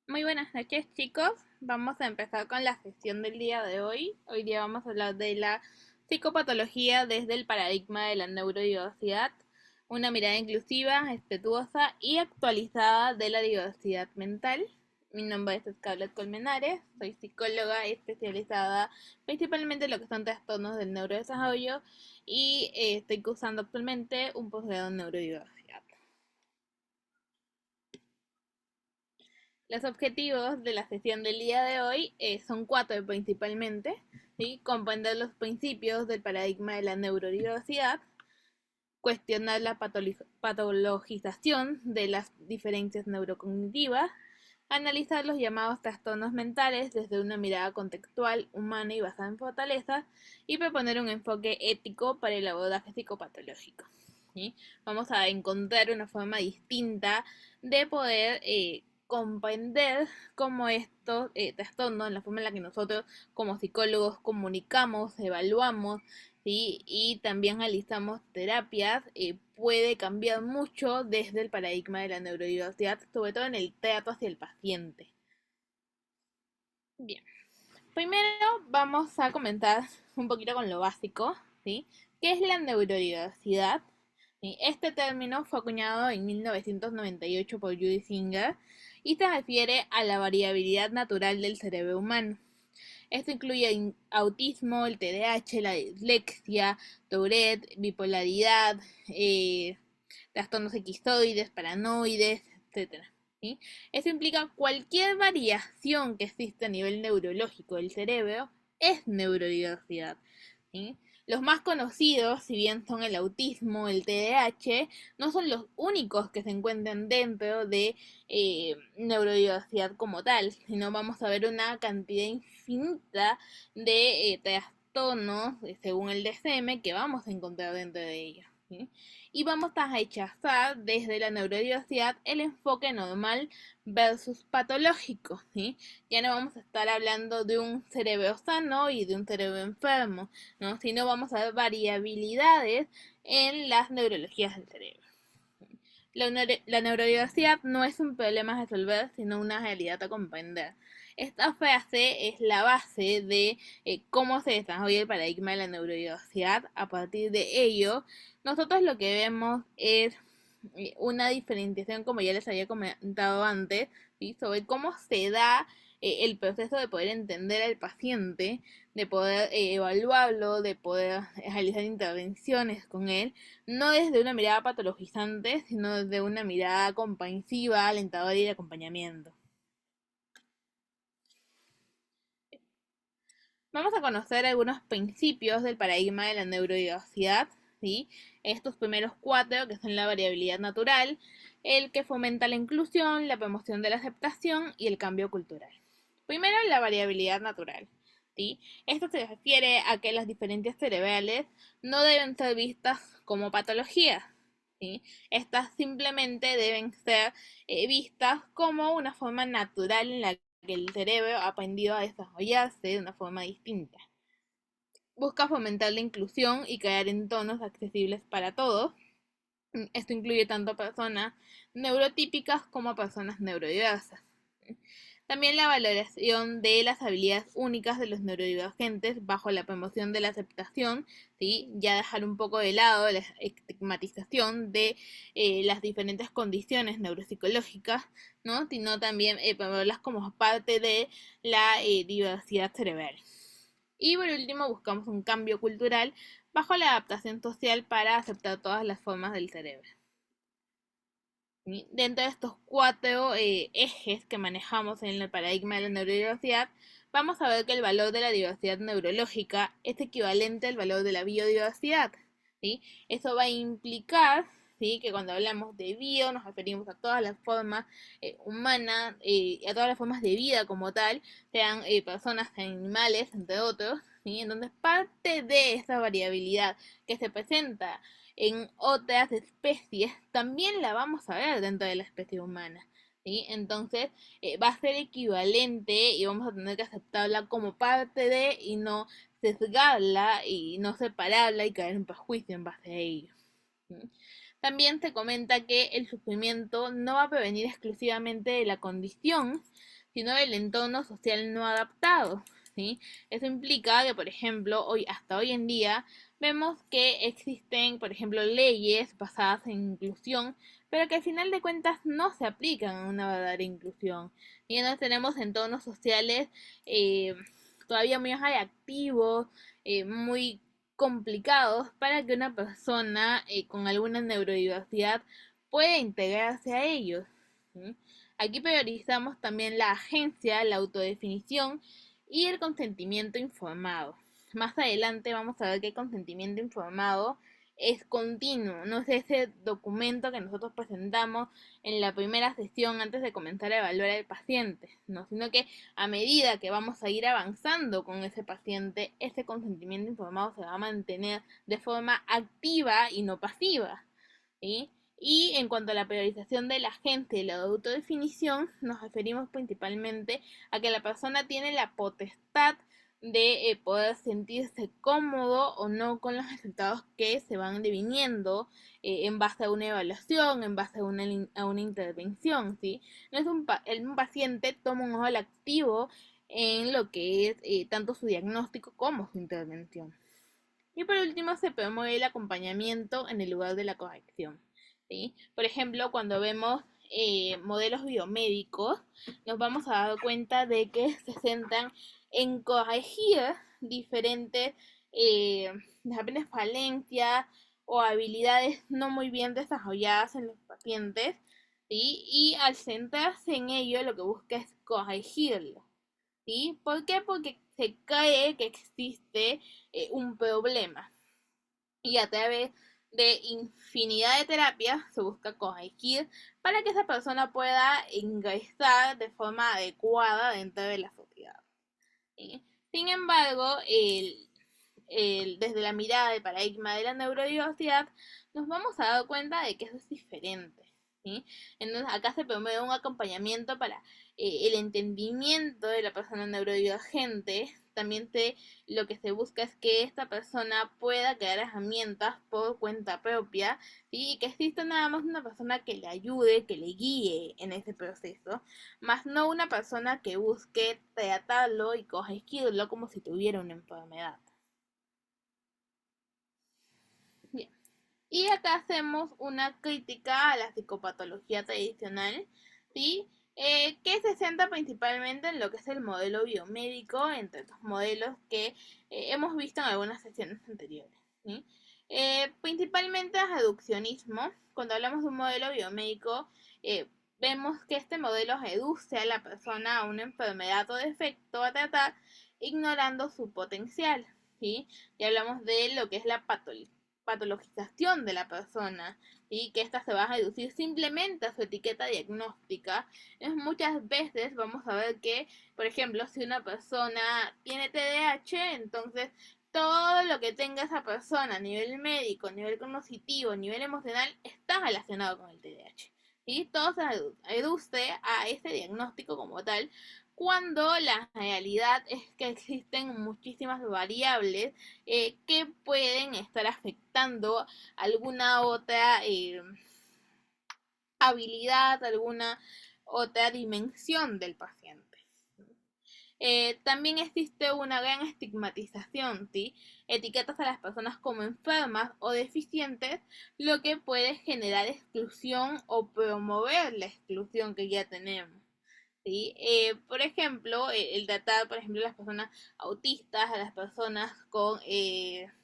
Muy buenas noches, chicos. Vamos a empezar con la sesión del día de hoy. Hoy día vamos a hablar de la psicopatología desde el paradigma de la neurodiversidad, una mirada inclusiva, respetuosa y actualizada de la diversidad mental. Mi nombre es Scarlett Colmenares, soy psicóloga especializada principalmente en lo que son trastornos del neurodesarrollo y estoy cursando actualmente un posgrado en neurodiversidad. Los objetivos de la sesión del día de hoy son cuatro principalmente, ¿sí? Comprender los principios del paradigma de la neurodiversidad, cuestionar la patologización de las diferencias neurocognitivas, analizar los llamados trastornos mentales desde una mirada contextual, humana y basada en fortalezas, y proponer un enfoque ético para el abordaje psicopatológico. ¿Sí? Vamos a encontrar una forma distinta de poder comprender cómo estos trastornos, la forma en la que nosotros como psicólogos comunicamos, evaluamos, ¿sí? Y también realizamos terapias, puede cambiar mucho desde el paradigma de la neurodiversidad, sobre todo en el trato hacia el paciente. Bien, primero vamos a comenzar un poquito con lo básico, ¿sí? ¿Qué es la neurodiversidad? ¿Sí? Este término fue acuñado en 1998 por Judy Singer y se refiere a la variabilidad natural del cerebro humano. Esto incluye autismo, el TDAH, la dislexia, Tourette, bipolaridad, trastornos esquizoides, paranoides, etcétera. ¿Sí? Eso implica cualquier variación que exista a nivel neurológico del cerebro es neurodiversidad. ¿Sí? Los más conocidos, si bien son el autismo, el TDAH, no son los únicos que se encuentran dentro de neurodiversidad como tal, sino vamos a ver una cantidad infinita de trastornos, según el DSM, que vamos a encontrar dentro de ellos. ¿Sí? Y vamos a rechazar desde la neurodiversidad el enfoque normal versus patológico. ¿Sí? Ya no vamos a estar hablando de un cerebro sano y de un cerebro enfermo, ¿no? Sino vamos a ver variabilidades en las neurologías del cerebro. La neurodiversidad no es un problema a resolver, sino una realidad a comprender. Esta frase es la base de cómo se desarrolla el paradigma de la neurodiversidad. A partir de ello, nosotros lo que vemos es una diferenciación, como ya les había comentado antes, ¿sí? Sobre cómo se da el proceso de poder entender al paciente, de poder evaluarlo, de poder realizar intervenciones con él, no desde una mirada patologizante, sino desde una mirada comprensiva, alentadora y de acompañamiento. Vamos a conocer algunos principios del paradigma de la neurodiversidad, ¿sí? Estos primeros cuatro, que son la variabilidad natural, el que fomenta la inclusión, la promoción de la aceptación y el cambio cultural. Primero, la variabilidad natural. ¿Sí? Esto se refiere a que las diferencias cerebrales no deben ser vistas como patologías. ¿Sí? Estas simplemente deben ser vistas como una forma natural en la que el cerebro ha aprendido a desarrollarse de una forma distinta. Busca fomentar la inclusión y crear entornos accesibles para todos. Esto incluye tanto a personas neurotípicas como a personas neurodiversas. También la valoración de las habilidades únicas de los neurodivergentes bajo la promoción de la aceptación, ¿sí? Ya dejar un poco de lado la estigmatización de las diferentes condiciones neuropsicológicas, ¿no? Sino también promoverlas como parte de la diversidad cerebral. Y por último, buscamos un cambio cultural bajo la adaptación social para aceptar todas las formas del cerebro. ¿Sí? Dentro de estos cuatro ejes que manejamos en el paradigma de la neurodiversidad, vamos a ver que el valor de la diversidad neurológica es equivalente al valor de la biodiversidad. ¿Sí? Eso va a implicar, ¿sí?, que cuando hablamos de bio nos referimos a todas las formas humanas, a todas las formas de vida como tal, sean personas, animales, entre otros, ¿sí? Entonces parte de esa variabilidad que se presenta en otras especies, también la vamos a ver dentro de la especie humana. ¿Sí? Entonces va a ser equivalente y vamos a tener que aceptarla como parte de y no sesgarla y no separarla y caer en perjuicio en base a ello. ¿Sí? También se comenta que el sufrimiento no va a provenir exclusivamente de la condición, sino del entorno social no adaptado, ¿sí? Eso implica que, por ejemplo, hasta hoy en día, vemos que existen, por ejemplo, leyes basadas en inclusión, pero que al final de cuentas no se aplican a una verdadera inclusión. Y entonces tenemos entornos sociales eh, todavía muy activos, muy complicados para que una persona con alguna neurodiversidad pueda integrarse a ellos. ¿Sí? Aquí priorizamos también la agencia, la autodefinición y el consentimiento informado. Más adelante vamos a ver que el consentimiento informado es continuo, no es ese documento que nosotros presentamos en la primera sesión antes de comenzar a evaluar al paciente, no, sino que a medida que vamos a ir avanzando con ese paciente, ese consentimiento informado se va a mantener de forma activa y no pasiva, ¿sí? Y en cuanto a la priorización de la gente y la autodefinición, nos referimos principalmente a que la persona tiene la potestad de poder sentirse cómodo o no con los resultados que se van deviniendo en base a una evaluación, en base a una intervención, ¿sí? No es un paciente toma un rol activo en lo que es tanto su diagnóstico como su intervención. Y por último, se promueve el acompañamiento en el lugar de la corrección, ¿sí? Por ejemplo, cuando vemos modelos biomédicos, nos vamos a dar cuenta de que se centran en corregir diferentes eh, falencias o habilidades no muy bien desarrolladas en los pacientes, ¿sí? Y al centrarse en ello, lo que busca es corregirlo. ¿Sí? ¿Por qué? Porque se cree que existe un problema y a través de infinidad de terapias se busca corregir para que esa persona pueda ingresar de forma adecuada dentro de la sociedad. ¿Sí? Sin embargo, desde la mirada del paradigma de la neurodiversidad, nos vamos a dar cuenta de que eso es diferente. ¿Sí? Entonces, acá se promueve un acompañamiento para el entendimiento de la persona neurodivergente. También lo que se busca es que esta persona pueda crear herramientas por cuenta propia, ¿sí? Y que exista nada más una persona que le ayude, que le guíe en ese proceso, más no una persona que busque tratarlo y corregirlo como si tuviera una enfermedad. Bien. Y acá hacemos una crítica a la psicopatología tradicional, ¿sí? Que se centra principalmente en lo que es el modelo biomédico, entre los modelos que hemos visto en algunas sesiones anteriores, ¿sí? Principalmente el reduccionismo. Cuando hablamos de un modelo biomédico, vemos que este modelo reduce a la persona a una enfermedad o defecto a tratar, ignorando su potencial, ¿sí? Y hablamos de lo que es la patologización de la persona y que ésta se va a reducir simplemente a su etiqueta diagnóstica. Muchas veces vamos a ver que, por ejemplo, si una persona tiene TDAH, entonces todo lo que tenga esa persona a nivel médico, a nivel cognitivo, a nivel emocional, está relacionado con el TDAH. ¿Sí? Todo se reduce a ese diagnóstico como tal, cuando la realidad es que existen muchísimas variables que pueden estar afectando alguna otra habilidad, alguna otra dimensión del paciente. También existe una gran estigmatización, ¿sí? Etiquetas a las personas como enfermas o deficientes, lo que puede generar exclusión o promover la exclusión que ya tenemos. ¿Sí? Por ejemplo, el tratar, por ejemplo, a las personas autistas, a las personas con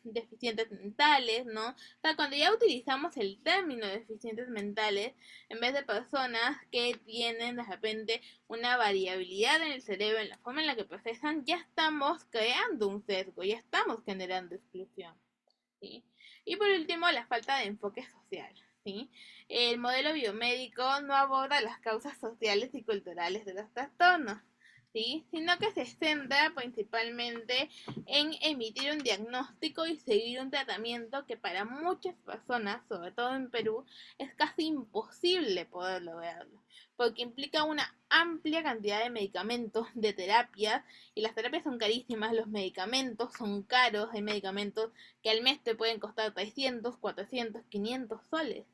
deficientes mentales, ¿no? O sea, cuando ya utilizamos el término de deficientes mentales, en vez de personas que tienen de repente una variabilidad en el cerebro, en la forma en la que procesan, ya estamos creando un sesgo, ya estamos generando exclusión. ¿Sí? Y por último, la falta de enfoque social, ¿sí? El modelo biomédico no aborda las causas sociales y culturales de los trastornos, ¿sí? Sino que se centra principalmente en emitir un diagnóstico y seguir un tratamiento que para muchas personas, sobre todo en Perú, es casi imposible poder lograrlo, porque implica una amplia cantidad de medicamentos, de terapias, y las terapias son carísimas, los medicamentos son caros, hay medicamentos que al mes te pueden costar 300, 400, 500 soles.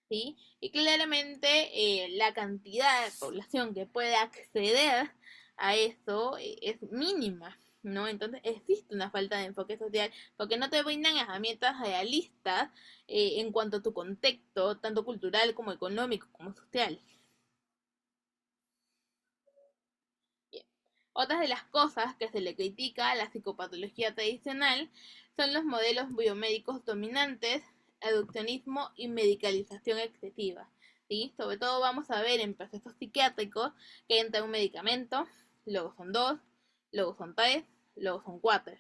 ¿sí? Y claramente la cantidad de población que puede acceder a eso es mínima, ¿no? Entonces existe una falta de enfoque social porque no te brindan herramientas realistas en cuanto a tu contexto, tanto cultural como económico como social. Bien. Otras de las cosas que se le critica a la psicopatología tradicional son los modelos biomédicos dominantes, reduccionismo y medicalización excesiva. ¿Sí? Sobre todo vamos a ver en procesos psiquiátricos que entra un medicamento, luego son dos, luego son tres, luego son cuatro.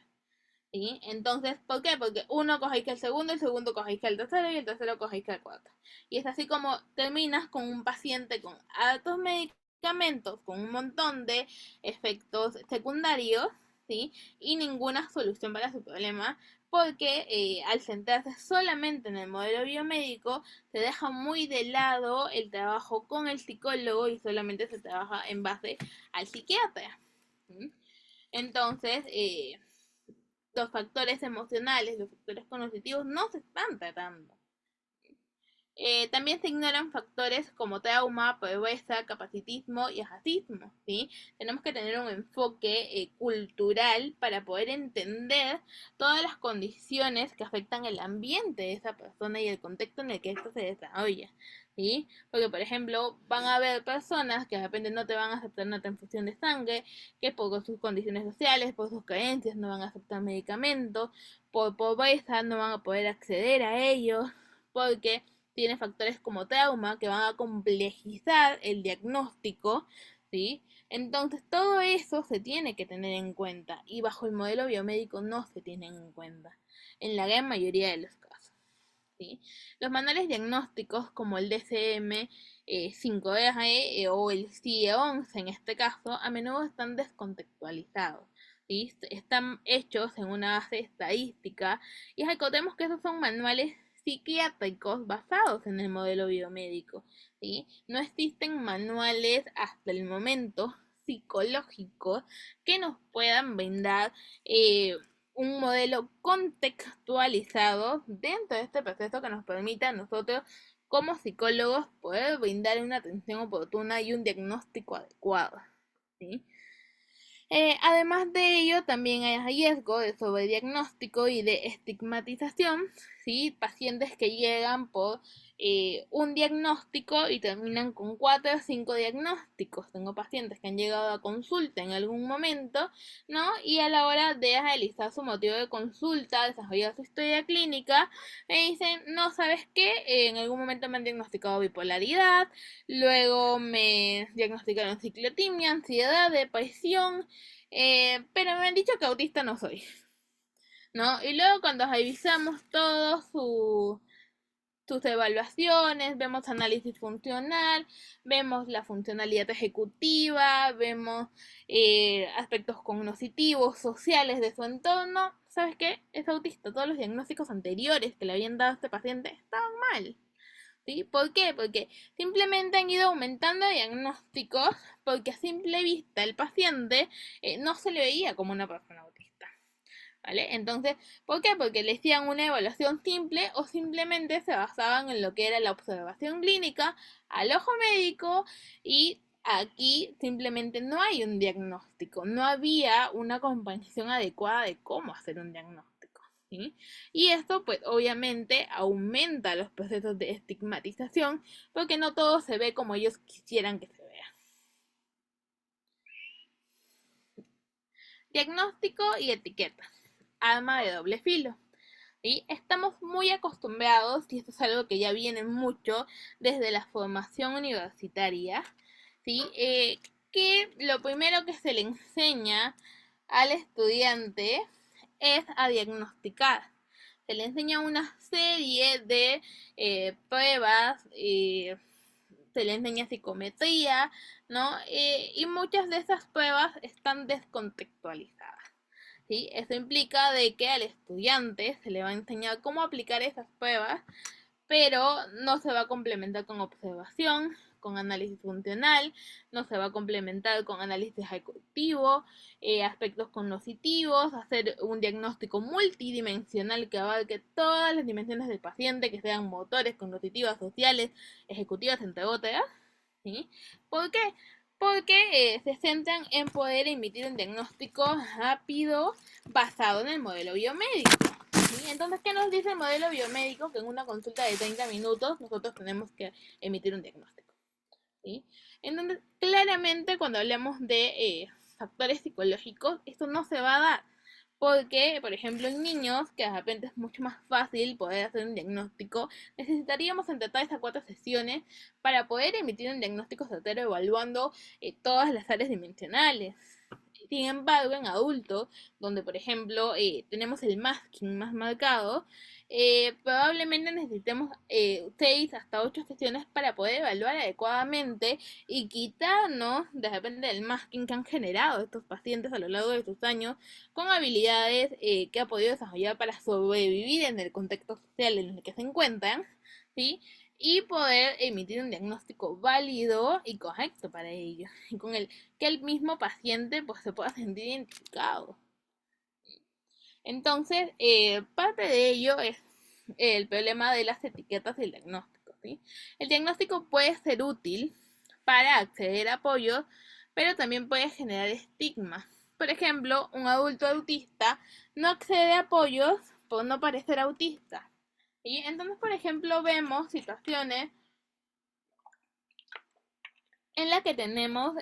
¿Sí? Entonces, ¿por qué? Porque uno cogéis que el segundo cogéis que el tercero y el tercero cogéis que el cuarto. Y es así como terminas con un paciente con altos medicamentos, con un montón de efectos secundarios, ¿sí? Y ninguna solución para su problema, porque al centrarse solamente en el modelo biomédico, se deja muy de lado el trabajo con el psicólogo y solamente se trabaja en base al psiquiatra. ¿Sí? Entonces, los factores emocionales, los factores cognitivos no se están tratando. También se ignoran factores como trauma, pobreza, capacitismo y racismo, ¿sí? Tenemos que tener un enfoque cultural para poder entender todas las condiciones que afectan el ambiente de esa persona y el contexto en el que esto se desarrolla, ¿sí? Porque, por ejemplo, van a haber personas que de repente no te van a aceptar una transfusión de sangre, que por sus condiciones sociales, por sus creencias, no van a aceptar medicamentos, por pobreza no van a poder acceder a ellos, porque tiene factores como trauma que van a complejizar el diagnóstico, ¿sí? Entonces todo eso se tiene que tener en cuenta y bajo el modelo biomédico no se tienen en cuenta en la gran mayoría de los casos, ¿sí? Los manuales diagnósticos como el DSM 5R o el CIE-11 en este caso a menudo están descontextualizados. ¿Sí? Están hechos en una base estadística y recordemos que esos son manuales psiquiátricos basados en el modelo biomédico. ¿Sí? No existen manuales hasta el momento psicológicos que nos puedan brindar un modelo contextualizado dentro de este proceso que nos permita a nosotros como psicólogos poder brindar una atención oportuna y un diagnóstico adecuado. ¿Sí? Además de ello, también hay riesgo de sobrediagnóstico y de estigmatización, ¿sí? Pacientes que llegan por un diagnóstico y terminan con 4 o 5 diagnósticos. Tengo pacientes que han llegado a consulta en algún momento, ¿no? Y a la hora de realizar su motivo de consulta, desarrollar su historia clínica, me dicen, no, ¿sabes qué? En algún momento me han diagnosticado bipolaridad, luego me diagnosticaron ciclotimia, ansiedad, depresión, pero me han dicho que autista no soy, ¿no? Y luego cuando revisamos todos sus evaluaciones, vemos análisis funcional, vemos la funcionalidad ejecutiva, vemos aspectos cognitivos, sociales de su entorno. ¿Sabes qué? Es autista. Todos los diagnósticos anteriores que le habían dado a este paciente estaban mal. ¿Sí? ¿Por qué? Porque simplemente han ido aumentando diagnósticos porque a simple vista el paciente no se le veía como una persona autista. ¿Vale? Entonces, ¿por qué? Porque le hacían una evaluación simple o simplemente se basaban en lo que era la observación clínica al ojo médico y aquí simplemente no hay un diagnóstico, no había una comprensión adecuada de cómo hacer un diagnóstico. ¿Sí? Y esto pues obviamente aumenta los procesos de estigmatización porque no todo se ve como ellos quisieran que se vea. Diagnóstico y etiquetas. Arma de doble filo. ¿Sí? Estamos muy acostumbrados, y esto es algo que ya viene mucho desde la formación universitaria, ¿sí? Que lo primero que se le enseña al estudiante es a diagnosticar. Se le enseña una serie de pruebas, se le enseña psicometría, ¿no? Y muchas de esas pruebas están descontextualizadas. ¿Sí? Eso implica de que al estudiante se le va a enseñar cómo aplicar esas pruebas, pero no se va a complementar con observación, con análisis funcional, no se va a complementar con análisis ejecutivo, aspectos cognitivos, hacer un diagnóstico multidimensional que abarque todas las dimensiones del paciente, que sean motores, cognitivas, sociales, ejecutivas, entre otras. ¿Sí? ¿Por qué? Porque se centran en poder emitir un diagnóstico rápido basado en el modelo biomédico. ¿Sí? Entonces, ¿qué nos dice el modelo biomédico? Que en una consulta de 30 minutos nosotros tenemos que emitir un diagnóstico. ¿Sí? Entonces, claramente cuando hablamos de factores psicológicos, esto no se va a dar. Porque, por ejemplo, en niños, que de repente es mucho más fácil poder hacer un diagnóstico, necesitaríamos entre 3 a 4 sesiones para poder emitir un diagnóstico certero evaluando todas las áreas dimensionales. Sin embargo, en adultos, donde por ejemplo tenemos el masking más marcado, probablemente necesitemos 6 hasta 8 sesiones para poder evaluar adecuadamente y quitarnos de repente del masking que han generado estos pacientes a lo largo de sus años con habilidades que ha podido desarrollar para sobrevivir en el contexto social en el que se encuentran, ¿sí? Y poder emitir un diagnóstico válido y correcto para ello, y con el que el mismo paciente pues se pueda sentir identificado. Entonces, parte de ello es el problema de las etiquetas del diagnóstico, ¿sí? El diagnóstico puede ser útil para acceder a apoyos, pero también puede generar estigma. Por ejemplo, un adulto autista no accede a apoyos por no parecer autista. ¿Sí? Entonces, por ejemplo, vemos situaciones en las que tenemos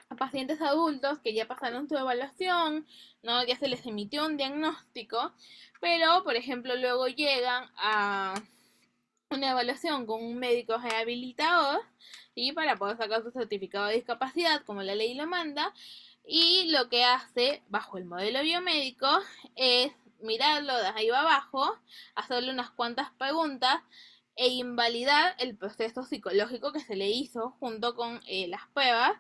a pacientes adultos que ya pasaron su evaluación, ¿no? Ya se les emitió un diagnóstico, pero, por ejemplo, luego llegan a una evaluación con un médico rehabilitador, ¿sí? Para poder sacar su certificado de discapacidad, como la ley lo manda, y lo que hace, bajo el modelo biomédico, es mirarlo de arriba abajo, hacerle unas cuantas preguntas e invalidar el proceso psicológico que se le hizo junto con las pruebas,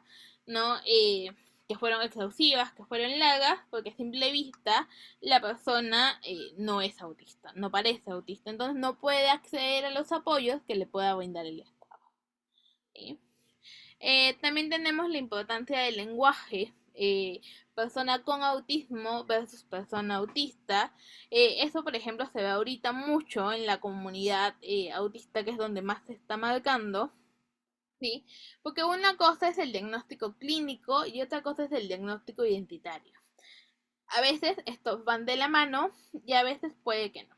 ¿no? Que fueron exhaustivas, que fueron largas, porque a simple vista la persona no es autista, no parece autista, entonces no puede acceder a los apoyos que le pueda brindar el Estado. ¿Sí? También tenemos la importancia del lenguaje. Persona con autismo versus persona autista. Eso, por ejemplo, se ve ahorita mucho en la comunidad autista, que es donde más se está marcando. ¿Sí? Porque una cosa es el diagnóstico clínico y otra cosa es el diagnóstico identitario. A veces estos van de la mano y a veces puede que no.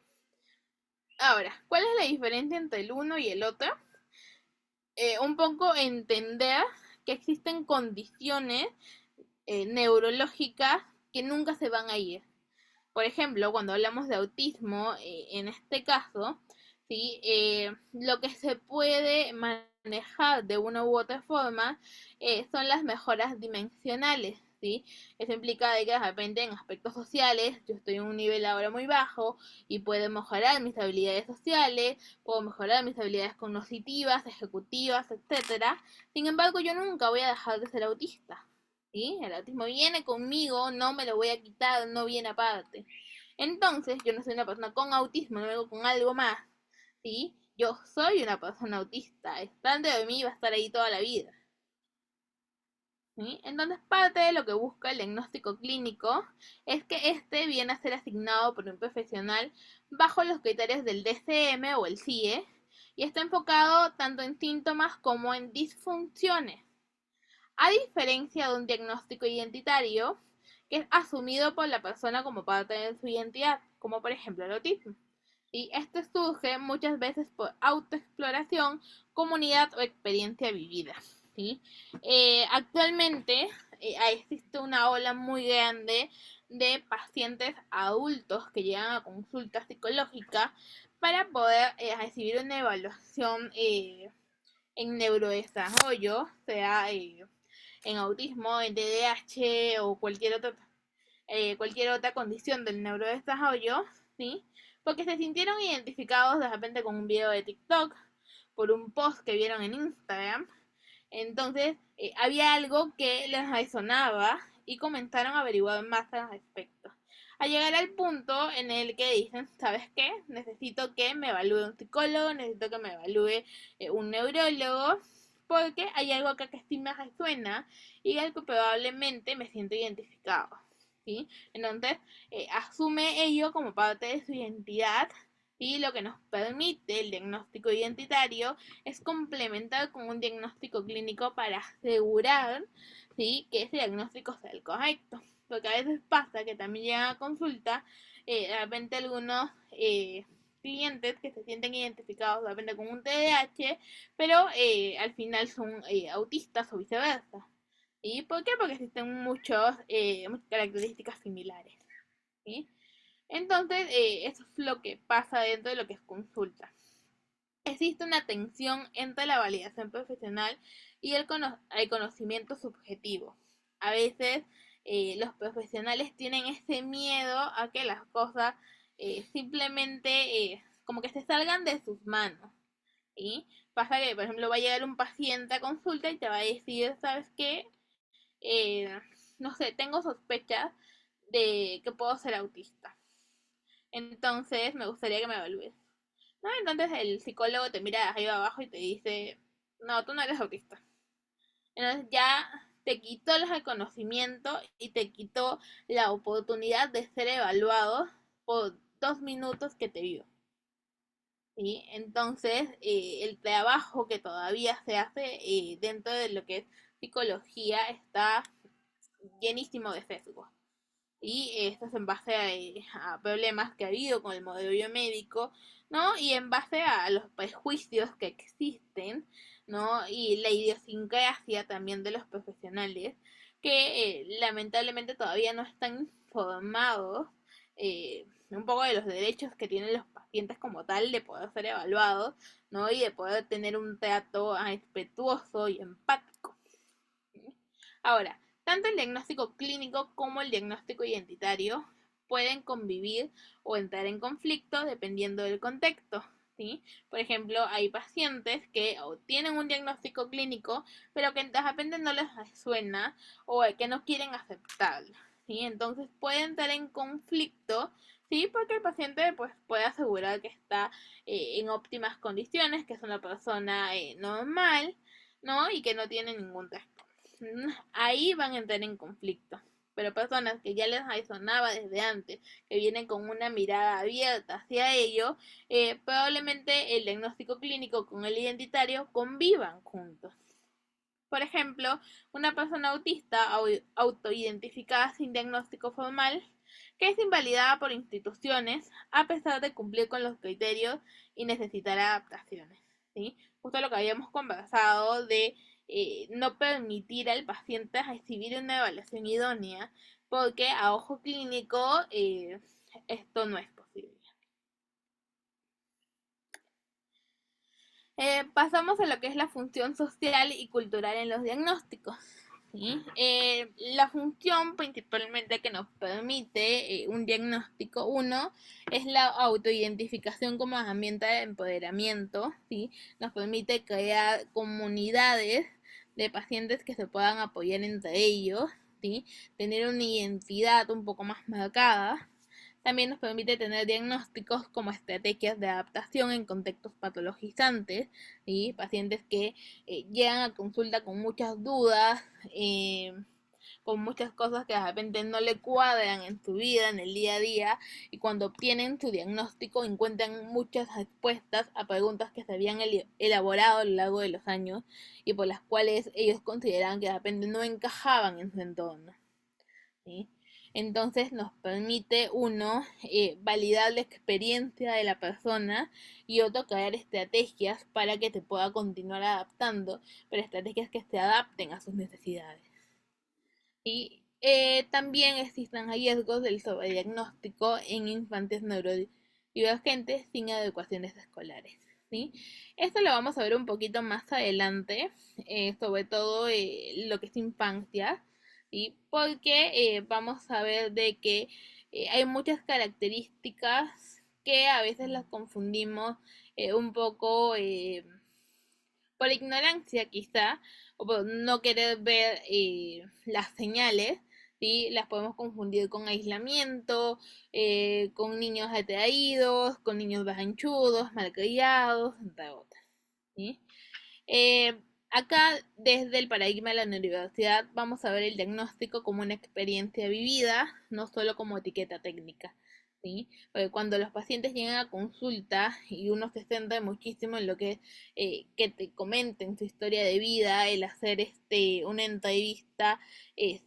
Ahora, ¿cuál es la diferencia entre el uno y el otro? Un poco entender que existen condiciones neurológicas que nunca se van a ir. Por ejemplo, cuando hablamos de autismo, en este caso, ¿sí? Lo que se puede manejar de una u otra forma son las mejoras dimensionales. ¿Sí? Eso implica de que de repente en aspectos sociales yo estoy en un nivel ahora muy bajo y puedo mejorar mis habilidades sociales, puedo mejorar mis habilidades cognitivas, ejecutivas, etcétera. Sin embargo, yo nunca voy a dejar de ser autista. ¿Sí? El autismo viene conmigo, no me lo voy a quitar, no viene aparte. Entonces, yo no soy una persona con autismo, no vengo con algo más, ¿sí? Yo soy una persona autista, está dentro de mí y va a estar ahí toda la vida. ¿Sí? Entonces, parte de lo que busca el diagnóstico clínico es que este viene a ser asignado por un profesional bajo los criterios del DSM o el CIE y está enfocado tanto en síntomas como en disfunciones. A diferencia de un diagnóstico identitario, que es asumido por la persona como parte de su identidad, como por ejemplo el autismo. Y este surge muchas veces por autoexploración, comunidad o experiencia vivida. ¿Sí? Actualmente existe una ola muy grande de pacientes adultos que llegan a consulta psicológica para poder recibir una evaluación en neurodesarrollo, sea en autismo, en TDAH o cualquier otra condición del neurodesarrollo, ¿sí? Porque se sintieron identificados de repente con un video de TikTok, por un post que vieron en Instagram. Entonces, había algo que les resonaba y comenzaron a averiguar más al respecto. a llegar al punto en el que dicen, ¿sabes qué? Necesito que me evalúe un psicólogo, necesito que me evalúe un neurólogo, porque hay algo acá que sí me suena y algo que probablemente me siento identificado, ¿sí? Entonces, asume ello como parte de su identidad y lo que nos permite el diagnóstico identitario es complementar con un diagnóstico clínico para asegurar, ¿sí?, que ese diagnóstico sea el correcto. Porque a veces pasa que también llegan a consulta, de repente algunos clientes que se sienten identificados de repente con un TDAH, pero al final son autistas o viceversa. ¿Y por qué? Porque existen muchas características similares. ¿Sí? Entonces, eso es lo que pasa dentro de lo que es consulta. Existe una tensión entre la validación profesional y el conocimiento subjetivo. A veces los profesionales tienen ese miedo a que las cosas simplemente como que se salgan de sus manos. ¿Sí? Pasa que, por ejemplo, va a llegar un paciente a consulta y te va a decir, ¿sabes qué? Eh, no sé, tengo sospechas de que puedo ser autista. Entonces, me gustaría que me evalúes. ¿No? Entonces el psicólogo te mira de arriba abajo y te dice, no, tú no eres autista. Entonces ya te quitó el reconocimiento y te quitó la oportunidad de ser evaluado por 2 minutos que te vio. ¿Sí? Entonces, el trabajo que todavía se hace dentro de lo que es psicología está llenísimo de sesgos. Y esto es en base a problemas que ha habido con el modelo biomédico, ¿no? Y en base a los prejuicios que existen, ¿no? Y la idiosincrasia también de los profesionales, que lamentablemente todavía no están informados un poco de los derechos que tienen los pacientes como tal de poder ser evaluados, ¿no? Y de poder tener un trato respetuoso y empático. Ahora, tanto el diagnóstico clínico como el diagnóstico identitario pueden convivir o entrar en conflicto dependiendo del contexto. ¿Sí? Por ejemplo, hay pacientes que tienen un diagnóstico clínico, pero que de repente no les resuena o que no quieren aceptarlo. ¿Sí? Entonces puede entrar en conflicto, ¿sí? Porque el paciente pues, puede asegurar que está en óptimas condiciones, que es una persona normal, ¿no? Y que no tiene ningún trastorno. Ahí van a entrar en conflicto. Pero personas que ya les sonaba desde antes, que vienen con una mirada abierta hacia ello, probablemente el diagnóstico clínico con el identitario convivan juntos. Por ejemplo, una persona autista autoidentificada sin diagnóstico formal, que es invalidada por instituciones a pesar de cumplir con los criterios y necesitar adaptaciones. ¿Sí? Justo lo que habíamos conversado de no permitir al paciente recibir una evaluación idónea, porque a ojo clínico esto no es posible. Pasamos a lo que es la función social y cultural en los diagnósticos. ¿Sí? La función principalmente que nos permite un diagnóstico, uno, es la autoidentificación como herramienta de empoderamiento, ¿sí? Nos permite crear comunidades de pacientes que se puedan apoyar entre ellos, ¿sí? Tener una identidad un poco más marcada. También nos permite tener diagnósticos como estrategias de adaptación en contextos patologizantes, ¿sí? Pacientes que llegan a consulta con muchas dudas, con muchas cosas que de repente no le cuadran en su vida, en el día a día, y cuando obtienen su diagnóstico encuentran muchas respuestas a preguntas que se habían elaborado a lo largo de los años y por las cuales ellos consideraban que de repente no encajaban en su entorno. ¿Sí? Entonces nos permite uno validar la experiencia de la persona y otro crear estrategias para que te pueda continuar adaptando, pero estrategias que se adapten a sus necesidades. Y también existen riesgos del sobrediagnóstico en infantes neurodivergentes sin adecuaciones escolares. ¿Sí? Esto lo vamos a ver un poquito más adelante, sobre todo lo que es infancia, ¿sí? Porque vamos a ver de que hay muchas características que a veces las confundimos un poco por ignorancia quizá, o por no querer ver las señales, ¿sí? Las podemos confundir con aislamiento, con niños retraídos, con niños bajanchudos, malcriados, entre otras, ¿sí? Eh, Acá, desde el paradigma de la neurodiversidad, vamos a ver el diagnóstico como una experiencia vivida, no solo como etiqueta técnica. ¿Sí? Porque cuando los pacientes llegan a consulta y uno se centra muchísimo en lo que te comenten su historia de vida, el hacer una entrevista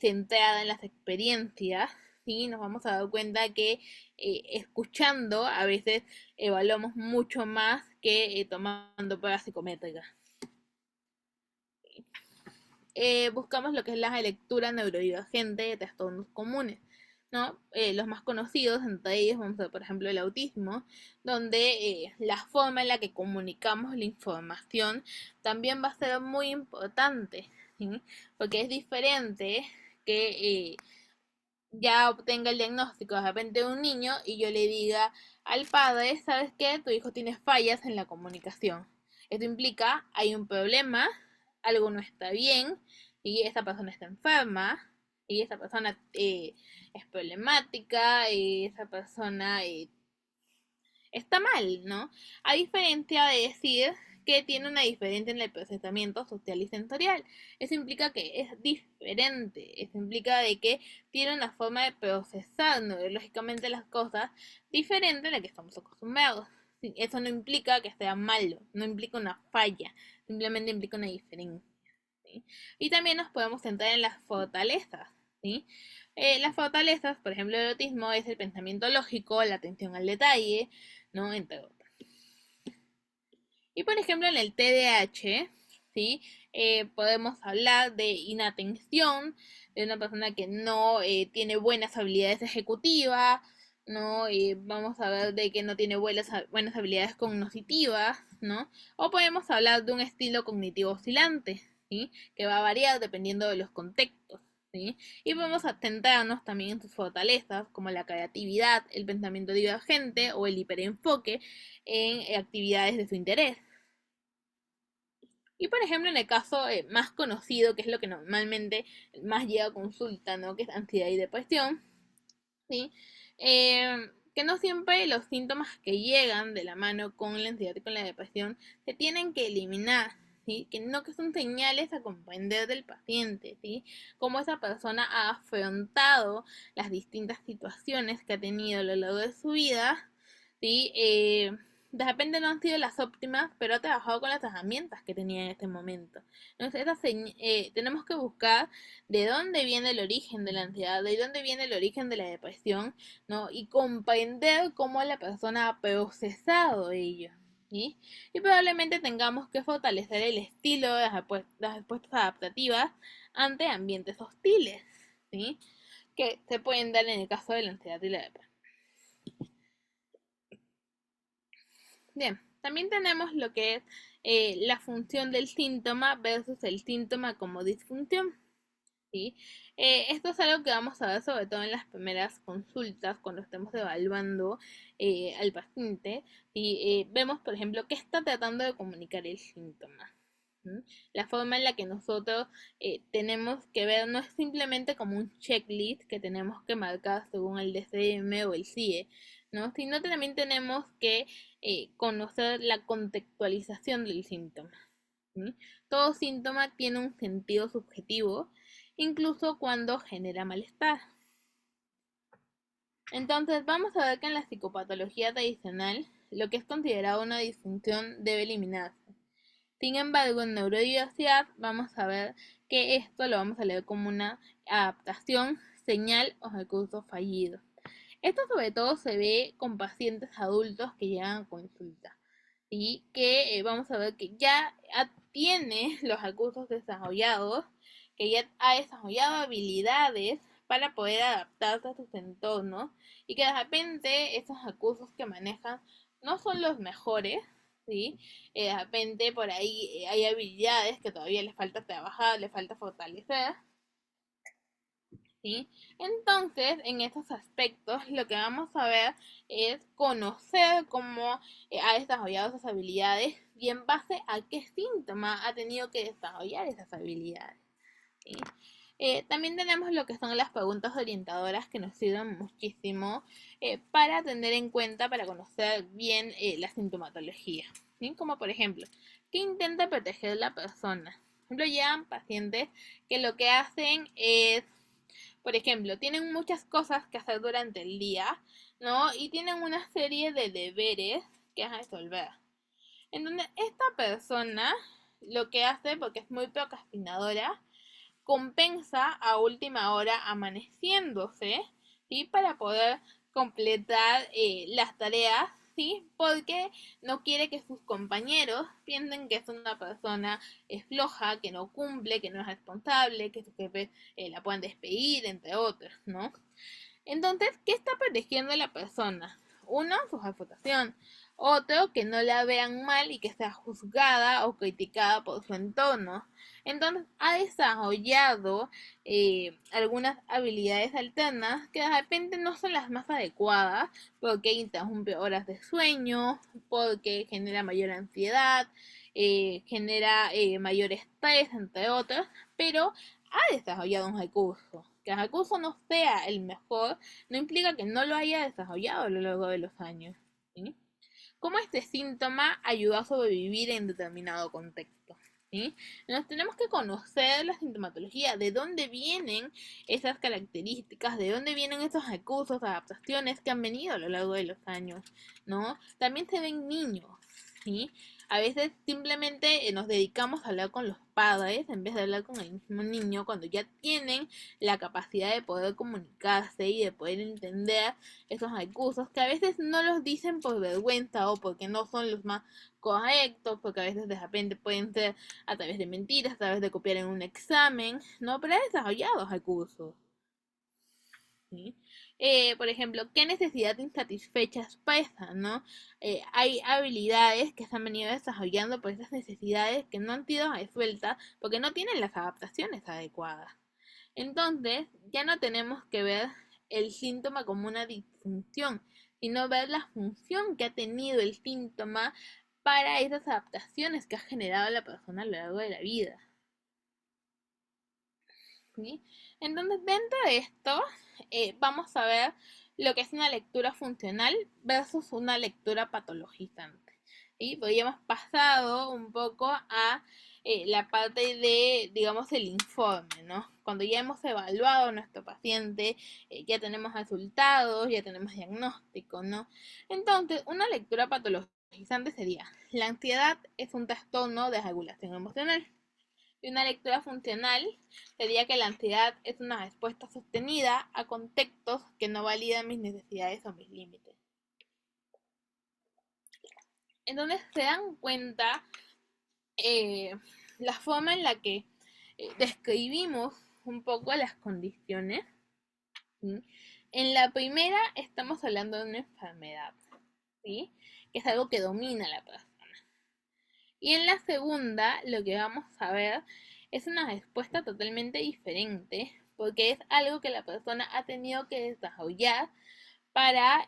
centrada en las experiencias, ¿sí? Nos vamos a dar cuenta que escuchando a veces evaluamos mucho más que tomando pruebas psicométricas. Buscamos lo que es la lectura neurodivergente de trastornos comunes, ¿no? Los más conocidos, entre ellos vamos a ver, por ejemplo, el autismo, donde la forma en la que comunicamos la información también va a ser muy importante, ¿sí? Porque es diferente que ya obtenga el diagnóstico de repente de un niño y yo le diga al padre, ¿sabes qué? Tu hijo tiene fallas en la comunicación. Esto implica, hay un problema, algo no está bien, y esta persona está enferma, y esta persona es problemática, y esa persona está mal, ¿no? A diferencia de decir que tiene una diferencia en el procesamiento social y sensorial. Eso implica que es diferente, eso implica de que tiene una forma de procesar neurológicamente las cosas diferente a la que estamos acostumbrados. Eso no implica que sea malo, no implica una falla, simplemente implica una diferencia. ¿Sí? Y también nos podemos centrar en las fortalezas. ¿Sí? Las fortalezas, por ejemplo, el autismo es el pensamiento lógico, la atención al detalle, ¿no? Entre otras. Y por ejemplo, en el TDAH, ¿sí? Podemos hablar de inatención, de una persona que no tiene buenas habilidades ejecutivas, ¿no? Vamos a ver de que no tiene buenas habilidades cognitivas, ¿no? O podemos hablar de un estilo cognitivo oscilante, ¿sí? Que va a variar dependiendo de los contextos. ¿Sí? Y vamos a centrarnos también en sus fortalezas, como la creatividad, el pensamiento divergente o el hiperenfoque en actividades de su interés. Y por ejemplo, en el caso más conocido, que es lo que normalmente más llega a consulta, ¿no? Que es ansiedad y depresión, ¿sí? Que no siempre los síntomas que llegan de la mano con la ansiedad y con la depresión se tienen que eliminar, ¿sí? Que son señales a comprender del paciente, ¿sí? Cómo esa persona ha afrontado las distintas situaciones que ha tenido a lo largo de su vida, ¿sí? De repente no han sido las óptimas, pero ha trabajado con las herramientas que tenía en este momento. Entonces, tenemos que buscar de dónde viene el origen de la ansiedad, de dónde viene el origen de la depresión, ¿no? Y comprender cómo la persona ha procesado ello, ¿sí? Y probablemente tengamos que fortalecer el estilo de las respuestas adaptativas ante ambientes hostiles, ¿sí? Que se pueden dar en el caso de la ansiedad y la depresión. Bien, también tenemos lo que es la función del síntoma versus el síntoma como disfunción. ¿Sí? Esto es algo que vamos a ver sobre todo en las primeras consultas cuando estemos evaluando al paciente. Y vemos, por ejemplo, qué está tratando de comunicar el síntoma. ¿Sí? La forma en la que nosotros tenemos que ver no es simplemente como un checklist que tenemos que marcar según el DSM o el CIE, ¿no? Sino que también tenemos que conocer la contextualización del síntoma. ¿Sí? Todo síntoma tiene un sentido subjetivo, incluso cuando genera malestar. Entonces, vamos a ver que en la psicopatología tradicional, lo que es considerado una disfunción debe eliminarse. Sin embargo, en neurodiversidad vamos a ver que esto lo vamos a leer como una adaptación, señal o recurso fallido. Esto sobre todo se ve con pacientes adultos que llegan a consulta y que vamos a ver que ya tiene los recursos desarrollados, que ya ha desarrollado habilidades para poder adaptarse a sus entornos y que de repente esos recursos que manejan no son los mejores, ¿sí? De repente por ahí hay habilidades que todavía les falta trabajar, les falta fortalecer, ¿sí? Entonces, en estos aspectos, lo que vamos a ver es conocer cómo ha desarrollado esas habilidades y en base a qué síntoma ha tenido que desarrollar esas habilidades, ¿sí? También tenemos lo que son las preguntas orientadoras que nos sirven muchísimo para tener en cuenta, para conocer bien la sintomatología. ¿Sí? Como por ejemplo, ¿qué intenta proteger la persona? Por ejemplo, llegan pacientes que lo que hacen es, por ejemplo, tienen muchas cosas que hacer durante el día, ¿no? Y tienen una serie de deberes que resolver. Entonces, esta persona lo que hace, porque es muy procrastinadora, compensa a última hora amaneciéndose, ¿sí? Para poder completar las tareas, ¿sí? Porque no quiere que sus compañeros piensen que es una persona floja, que no cumple, que no es responsable, que sus jefes la puedan despedir, entre otros, ¿no? Entonces, ¿qué está protegiendo a la persona? Uno, su reputación. Otro, que no la vean mal y que sea juzgada o criticada por su entorno. Entonces, ha desarrollado algunas habilidades alternas que de repente no son las más adecuadas porque interrumpe horas de sueño, porque genera mayor ansiedad, genera mayor estrés, entre otros, pero ha desarrollado un recurso. Que el recurso no sea el mejor no implica que no lo haya desarrollado a lo largo de los años. ¿Sí? ¿Cómo este síntoma ayudó a sobrevivir en determinado contexto? ¿Sí? Nos tenemos que conocer la sintomatología, de dónde vienen esas características, de dónde vienen esos recursos, adaptaciones que han venido a lo largo de los años, ¿no? También se ven niños, ¿sí? A veces simplemente nos dedicamos a hablar con los padres en vez de hablar con el mismo niño cuando ya tienen la capacidad de poder comunicarse y de poder entender esos recursos que a veces no los dicen por vergüenza o porque no son los más correctos, porque a veces de repente pueden ser a través de mentiras, a través de copiar en un examen, ¿no? Pero ha desarrollado recursos. ¿Sí? Por ejemplo, ¿qué necesidad insatisfecha expresa, no? Hay habilidades que se han venido desarrollando por esas necesidades que no han sido resueltas porque no tienen las adaptaciones adecuadas. Entonces, ya no tenemos que ver el síntoma como una disfunción, sino ver la función que ha tenido el síntoma para esas adaptaciones que ha generado la persona a lo largo de la vida. ¿Sí? Entonces, dentro de esto, vamos a ver lo que es una lectura funcional versus una lectura patologizante. ¿Sí? Pues ya hemos pasado un poco a la parte de, digamos, el informe, ¿no? Cuando ya hemos evaluado a nuestro paciente, ya tenemos resultados, ya tenemos diagnóstico, ¿no? Entonces, una lectura patologizante sería, la ansiedad es un trastorno de regulación emocional. Y una lectura funcional sería que la ansiedad es una respuesta sostenida a contextos que no validan mis necesidades o mis límites. Entonces se dan cuenta la forma en la que describimos un poco las condiciones. ¿Sí? En la primera estamos hablando de una enfermedad, ¿sí? Que es algo que domina a la persona. Y en la segunda, lo que vamos a ver es una respuesta totalmente diferente, porque es algo que la persona ha tenido que desarrollar para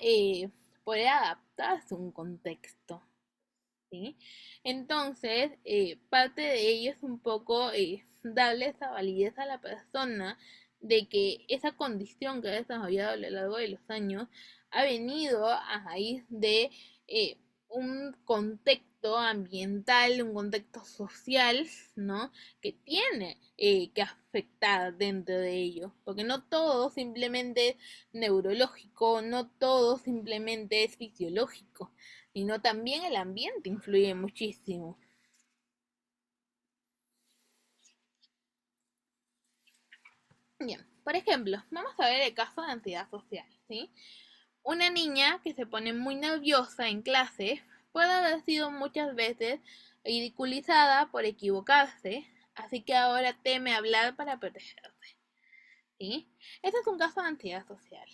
poder adaptarse a un contexto. ¿Sí? Entonces, parte de ello es un poco darle esa validez a la persona de que esa condición que ha desarrollado a lo largo de los años ha venido a raíz de eh, un contexto ambiental, un contexto social, ¿no? Que tiene que afectar dentro de ello, porque no todo simplemente es neurológico, no todo simplemente es fisiológico, sino también el ambiente influye muchísimo. Bien, por ejemplo, vamos a ver el caso de ansiedad social, ¿sí? Una niña que se pone muy nerviosa en clase puede haber sido muchas veces ridiculizada por equivocarse, así que ahora teme hablar para protegerse, ¿sí? Este es un caso de ansiedad social,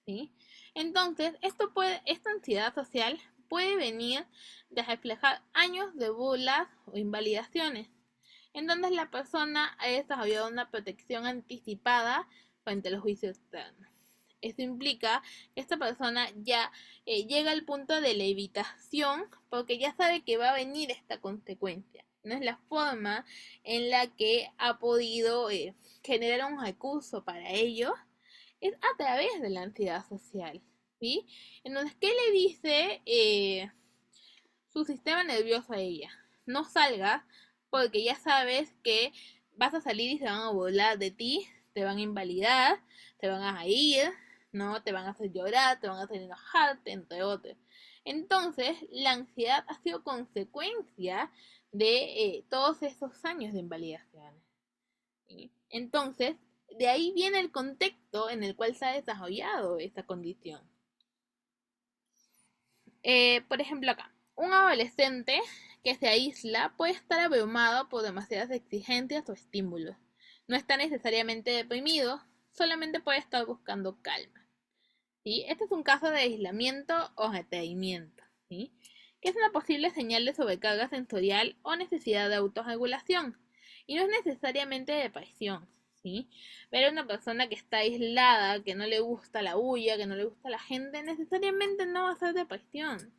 ¿sí? Entonces, esta ansiedad social puede venir de reflejar años de burlas o invalidaciones, en donde la persona ha desarrollado una protección anticipada frente a los juicios externos. Esto implica que esta persona ya llega al punto de la evitación porque ya sabe que va a venir esta consecuencia. no es la forma en la que ha podido generar un recurso para ello, es a través de la ansiedad social, ¿sí? Entonces, ¿qué le dice su sistema nervioso a ella? No salgas porque ya sabes que vas a salir y se van a burlar de ti, te van a invalidar, te van a ir, ¿no? Te van a hacer llorar, te van a hacer enojarte, entre otros. Entonces, la ansiedad ha sido consecuencia de todos esos años de invalidación. ¿Sí? Entonces, de ahí viene el contexto en el cual se ha desarrollado esta condición. Por ejemplo, acá, un adolescente que se aísla puede estar abrumado por demasiadas exigencias o estímulos. No está necesariamente deprimido, solamente puede estar buscando calma. ¿Sí? Este es un caso de aislamiento o retraimiento, ¿sí? Que es una posible señal de sobrecarga sensorial o necesidad de autorregulación. Y no es necesariamente depresión, ¿sí? Ver a una persona que está aislada, que no le gusta la bulla, que no le gusta la gente, necesariamente no va a ser depresión,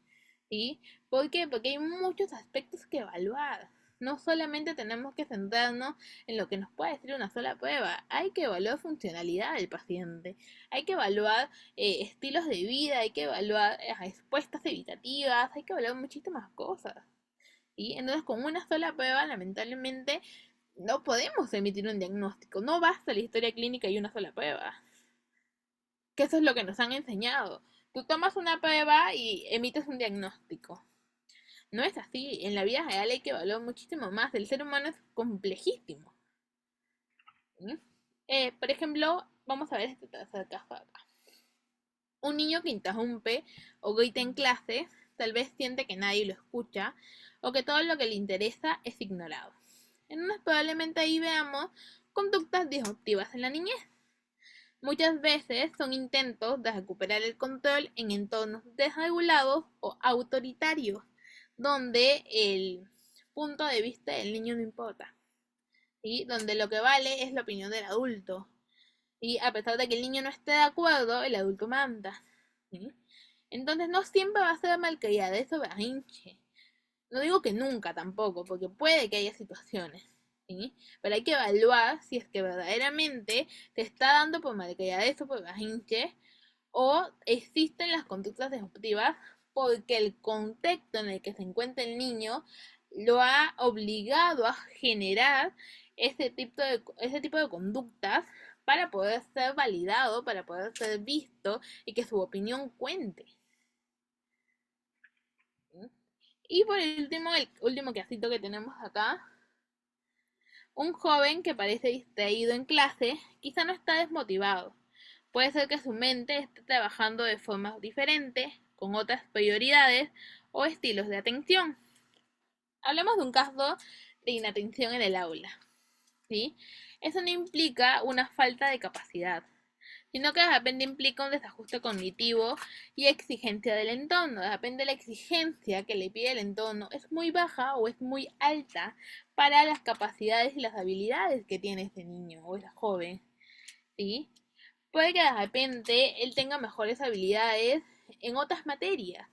¿sí? ¿Por qué? Porque hay muchos aspectos que evaluar. No solamente tenemos que centrarnos en lo que nos puede decir una sola prueba, hay que evaluar funcionalidad del paciente, hay que evaluar estilos de vida, hay que evaluar respuestas evitativas, hay que evaluar muchísimas cosas. ¿Sí? Entonces, con una sola prueba, lamentablemente, no podemos emitir un diagnóstico. No basta la historia clínica y una sola prueba. Que eso es lo que nos han enseñado. Tú tomas una prueba y emites un diagnóstico. No es así. En la vida real hay que evaluar muchísimo más. El ser humano es complejísimo. ¿Sí? Por ejemplo, vamos a ver este tercer caso acá. Un niño que interrumpe o grita en clase tal vez siente que nadie lo escucha o que todo lo que le interesa es ignorado. Entonces probablemente ahí veamos conductas disruptivas en la niñez. Muchas veces son intentos de recuperar el control en entornos desregulados o autoritarios, donde el punto de vista del niño no importa, ¿sí? Donde lo que vale es la opinión del adulto. Y a pesar de que el niño no esté de acuerdo, el adulto manda. ¿Sí? Entonces no siempre va a ser malcriadez o berrinche. No digo que nunca tampoco, porque puede que haya situaciones. ¿Sí? Pero hay que evaluar si es que verdaderamente te está dando por malcriadez o por berrinche, o existen las conductas disruptivas porque el contexto en el que se encuentra el niño lo ha obligado a generar ese tipo de conductas para poder ser validado, para poder ser visto y que su opinión cuente. Y por último, el último casito que tenemos acá, un joven que parece distraído en clase, quizá no está desmotivado. Puede ser que su mente esté trabajando de forma diferente, con otras prioridades o estilos de atención. Hablemos de un caso de inatención en el aula, ¿sí? Eso no implica una falta de capacidad, sino que de repente implica un desajuste cognitivo y exigencia del entorno. De repente la exigencia que le pide el entorno es muy baja o es muy alta para las capacidades y las habilidades que tiene ese niño o esa joven, ¿sí? Puede que de repente él tenga mejores habilidades en otras materias,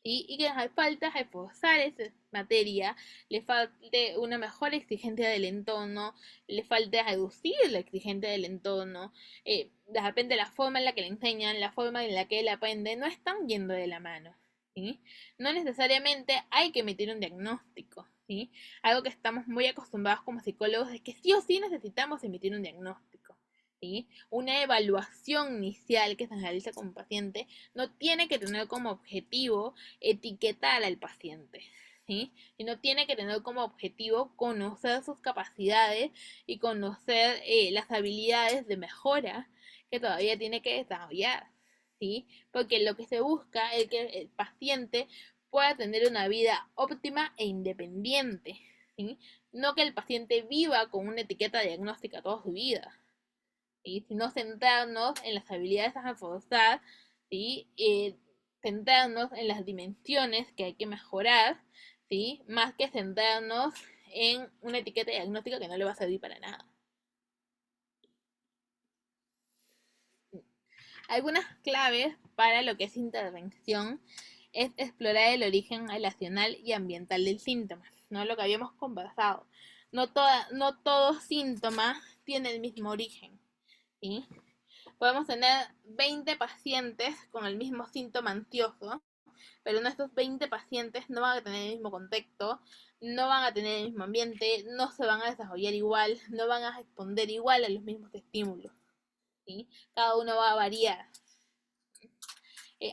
¿sí? Y que le falta reforzar esa materia, le falte una mejor exigencia del entorno, le falte reducir la exigencia del entorno, de repente la forma en la que le enseñan, la forma en la que él aprende, no están yendo de la mano, ¿sí? No necesariamente hay que emitir un diagnóstico, ¿sí? Algo que estamos muy acostumbrados como psicólogos es que sí o sí necesitamos emitir un diagnóstico. ¿Sí? Una evaluación inicial que se realiza con un paciente no tiene que tener como objetivo etiquetar al paciente, ¿sí? Sino tiene que tener como objetivo conocer sus capacidades y conocer las habilidades de mejora que todavía tiene que desarrollar, ¿sí? Porque lo que se busca es que el paciente pueda tener una vida óptima e independiente, ¿sí? No que el paciente viva con una etiqueta diagnóstica toda su vida. ¿Sí? Sino centrarnos en las habilidades a reforzar, ¿sí? Centrarnos en las dimensiones que hay que mejorar, ¿sí? Más que centrarnos en una etiqueta diagnóstica que no le va a servir para nada. Algunas claves para lo que es intervención es explorar el origen relacional y ambiental del síntoma, ¿no? Lo que habíamos conversado. No todo síntoma tiene el mismo origen, ¿sí? Podemos tener 20 pacientes con el mismo síntoma ansioso, pero no, estos 20 pacientes no van a tener el mismo contexto, no van a tener el mismo ambiente, no se van a desarrollar igual, no van a responder igual a los mismos estímulos, ¿sí? Cada uno va a variar.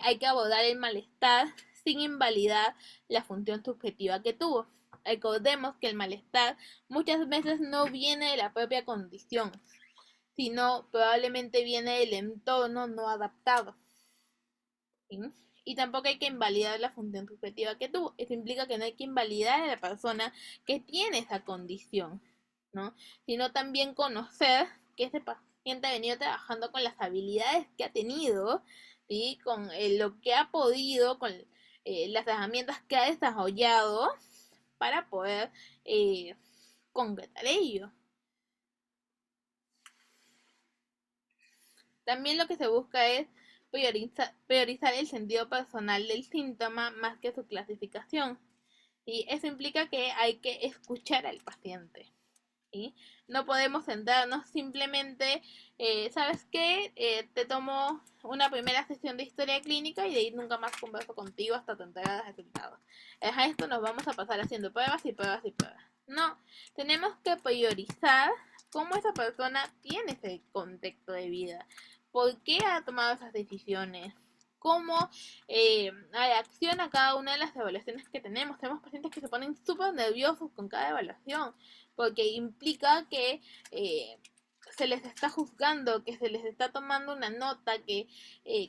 Hay que abordar el malestar sin invalidar la función subjetiva que tuvo. Recordemos que el malestar muchas veces no viene de la propia condición, sino probablemente viene del entorno no adaptado, ¿sí? Y tampoco hay que invalidar la función subjetiva que tuvo. Eso implica que no hay que invalidar a la persona que tiene esa condición, ¿no? Sino también conocer que ese paciente ha venido trabajando con las habilidades que ha tenido, ¿sí? Con lo que ha podido, con las herramientas que ha desarrollado para poder concretar ello. También lo que se busca es priorizar el sentido personal del síntoma más que su clasificación. Y eso implica que hay que escuchar al paciente. ¿Sí? No podemos centrarnos simplemente, ¿sabes qué? Te tomo una primera sesión de historia clínica y de ahí nunca más converso contigo hasta tu entrega de resultados. A esto nos vamos a pasar haciendo pruebas y pruebas y pruebas. No, tenemos que priorizar cómo esa persona tiene ese contexto de vida, por qué ha tomado esas decisiones, cómo reacciona a cada una de las evaluaciones que tenemos. Tenemos pacientes que se ponen súper nerviosos con cada evaluación, porque implica que se les está juzgando, que se les está tomando una nota, que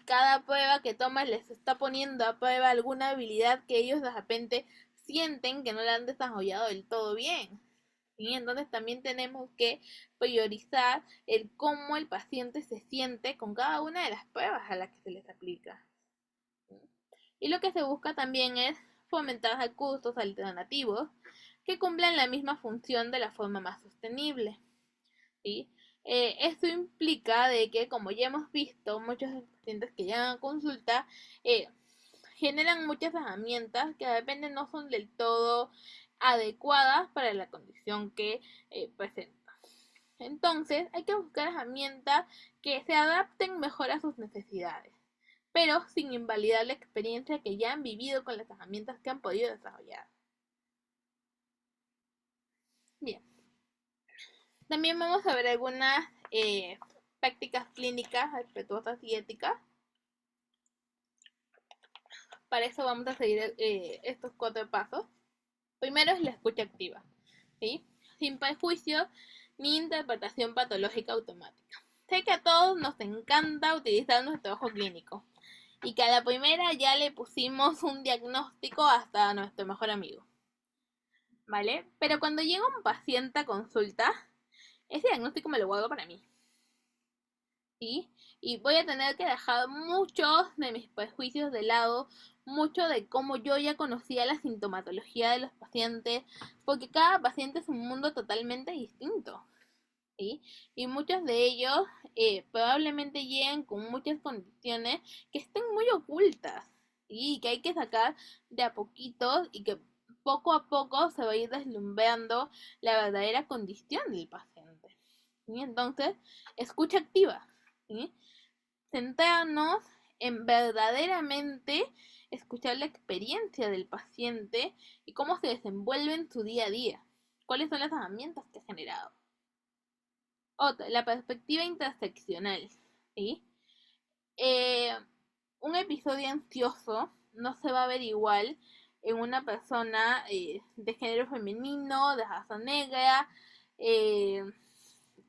cada prueba que toman les está poniendo a prueba alguna habilidad que ellos de repente sienten que no la han desarrollado del todo bien. ¿Sí? Entonces también tenemos que priorizar el cómo el paciente se siente con cada una de las pruebas a las que se les aplica. ¿Sí? Y lo que se busca también es fomentar recursos alternativos que cumplan la misma función de la forma más sostenible, ¿sí? Esto implica de que, como ya hemos visto, muchos pacientes que llegan a consulta generan muchas herramientas que de repente no son del todo adecuadas para la condición que presenta. Entonces, hay que buscar herramientas que se adapten mejor a sus necesidades, pero sin invalidar la experiencia que ya han vivido con las herramientas que han podido desarrollar. Bien, también vamos a ver algunas prácticas clínicas respetuosas y éticas. Para eso vamos a seguir estos 4 pasos. Primero es la escucha activa, ¿sí? Sin prejuicio ni interpretación patológica automática. Sé que a todos nos encanta utilizar nuestro ojo clínico y que a la primera ya le pusimos un diagnóstico hasta a nuestro mejor amigo, ¿vale? Pero cuando llega un paciente a consulta, ese diagnóstico me lo guardo para mí, ¿sí? Y voy a tener que dejar muchos de mis prejuicios de lado, mucho de cómo yo ya conocía la sintomatología de los pacientes, porque cada paciente es un mundo totalmente distinto, ¿sí? Y muchos de ellos probablemente lleguen con muchas condiciones que estén muy ocultas, ¿sí? Y que hay que sacar de a poquitos y que poco a poco se va a ir deslumbrando la verdadera condición del paciente, ¿sí? Entonces, escucha activa, ¿sí? Centrarnos en verdaderamente escuchar la experiencia del paciente y cómo se desenvuelve en su día a día, cuáles son las herramientas que ha generado. Otra, la perspectiva interseccional, ¿sí? Eh, un episodio ansioso no se va a ver igual en una persona de género femenino, de raza negra, eh,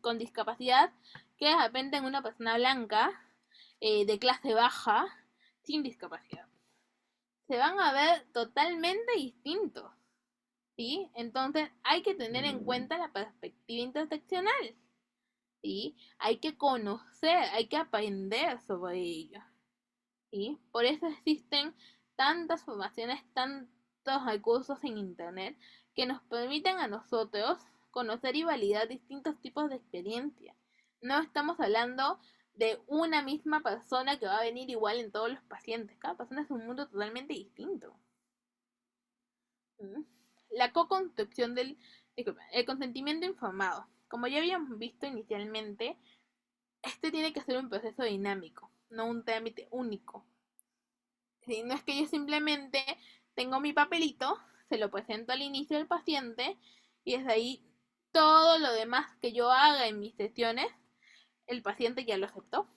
con discapacidad, que de repente en una persona blanca, de clase baja, sin discapacidad. Se van a ver totalmente distintos, ¿sí? Entonces hay que tener en cuenta la perspectiva interseccional, ¿sí? Hay que conocer, hay que aprender sobre ello, ¿sí? Por eso existen tantas formaciones, tantos recursos en internet que nos permiten a nosotros conocer y validar distintos tipos de experiencia. No estamos hablando de una misma persona que va a venir igual en todos los pacientes. Cada persona es un mundo totalmente distinto. La co-construcción disculpa, el consentimiento informado. Como ya habíamos visto inicialmente, este tiene que ser un proceso dinámico, no un trámite único. ¿Sí? No es que yo simplemente tengo mi papelito, se lo presento al inicio del paciente y desde ahí todo lo demás que yo haga en mis sesiones, el paciente ya lo aceptó,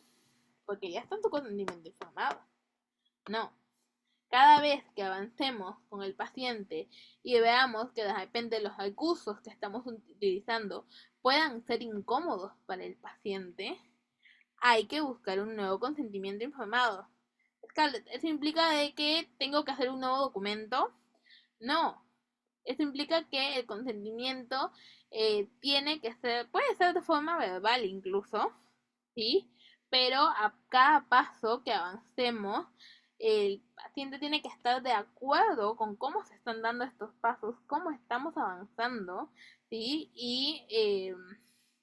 porque ya está en tu consentimiento informado. No. Cada vez que avancemos con el paciente y veamos que de repente los recursos que estamos utilizando puedan ser incómodos para el paciente, hay que buscar un nuevo consentimiento informado. Scarlett, ¿eso implica de que tengo que hacer un nuevo documento? No. Eso implica que el consentimiento tiene que ser, puede ser de forma verbal incluso, ¿sí? Pero a cada paso que avancemos, el paciente tiene que estar de acuerdo con cómo se están dando estos pasos, cómo estamos avanzando, ¿sí? Y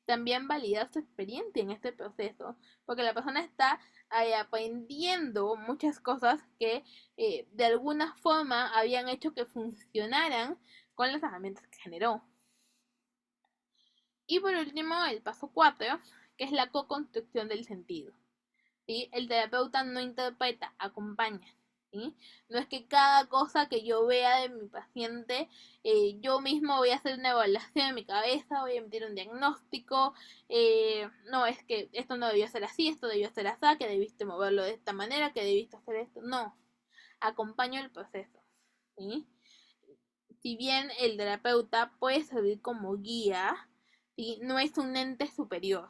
también validar su experiencia en este proceso, porque la persona está ahí aprendiendo muchas cosas que de alguna forma habían hecho que funcionaran con las herramientas que generó. Y por último, el paso 4, que es la co-construcción del sentido. ¿Sí? El terapeuta no interpreta, acompaña. ¿Sí? No es que cada cosa que yo vea de mi paciente, yo mismo voy a hacer una evaluación en mi cabeza, voy a emitir un diagnóstico, no, es que esto no debió ser así, esto debió ser así, que debiste moverlo de esta manera, que debiste hacer esto. No, acompaño el proceso. ¿Sí? Si bien el terapeuta puede servir como guía, ¿sí? No es un ente superior.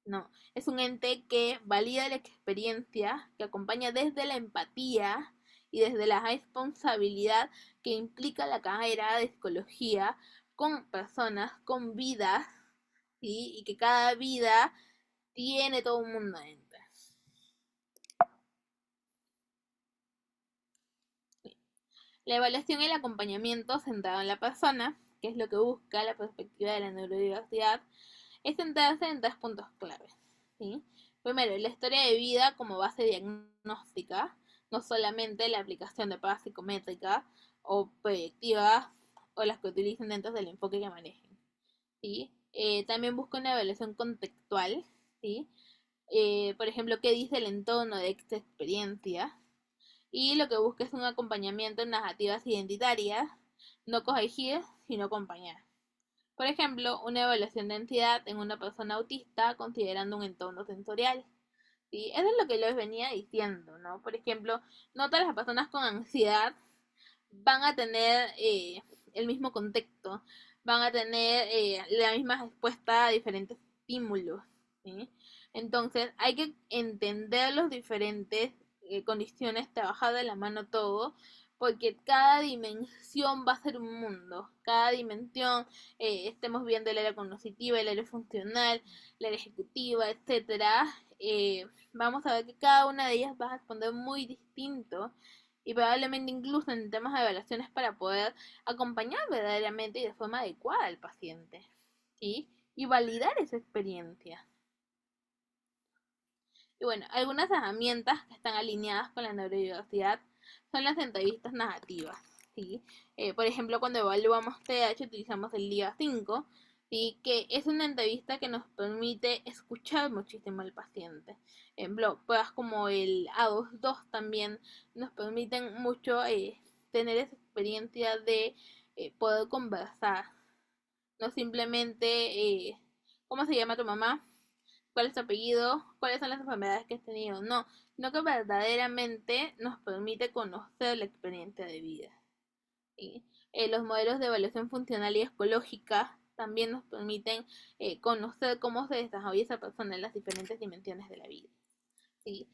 No, es un ente que valida la experiencia, que acompaña desde la empatía y desde la responsabilidad que implica la carrera de psicología con personas, con vidas, ¿sí? Y que cada vida tiene todo un mundo dentro. La evaluación y el acompañamiento centrado en la persona, que es lo que busca la perspectiva de la neurodiversidad, es centrarse en 3 puntos claves. ¿Sí? Primero, la historia de vida como base diagnóstica, no solamente la aplicación de pruebas psicométricas o proyectivas o las que utilicen dentro del enfoque que manejen. ¿Sí? También busca una evaluación contextual, ¿sí? Por ejemplo, qué dice el entorno de esta experiencia, y lo que busca es un acompañamiento en narrativas identitarias, no corregir, sino acompañar. Por ejemplo, una evaluación de entidad en una persona autista considerando un entorno sensorial. ¿Sí? Eso es lo que les venía diciendo, ¿no? Por ejemplo, no todas las personas con ansiedad van a tener el mismo contexto, van a tener la misma respuesta a diferentes estímulos. ¿Sí? Entonces, hay que entender los diferentes condiciones, trabajar de la mano todo, porque cada dimensión va a ser un mundo. Cada dimensión, estemos viendo el área cognitiva, el área funcional, el área ejecutiva, etcétera. Vamos a ver que cada una de ellas va a responder muy distinto y probablemente incluso en temas de evaluaciones para poder acompañar verdaderamente y de forma adecuada al paciente, ¿sí? Y validar esa experiencia. Y bueno, algunas herramientas que están alineadas con la neurodiversidad son las entrevistas narrativas, ¿sí? Por ejemplo, cuando evaluamos TH utilizamos el DIA 5, ¿sí? Que es una entrevista que nos permite escuchar muchísimo al paciente. En pruebas como el A22 también nos permiten mucho tener esa experiencia de poder conversar, no simplemente ¿cómo se llama tu mamá? ¿Cuál es tu apellido? ¿Cuáles son las enfermedades que has tenido? No, sino que verdaderamente nos permite conocer la experiencia de vida. ¿Sí? Los modelos de evaluación funcional y ecológica también nos permiten conocer cómo se desarrolla esa persona en las diferentes dimensiones de la vida. ¿Sí?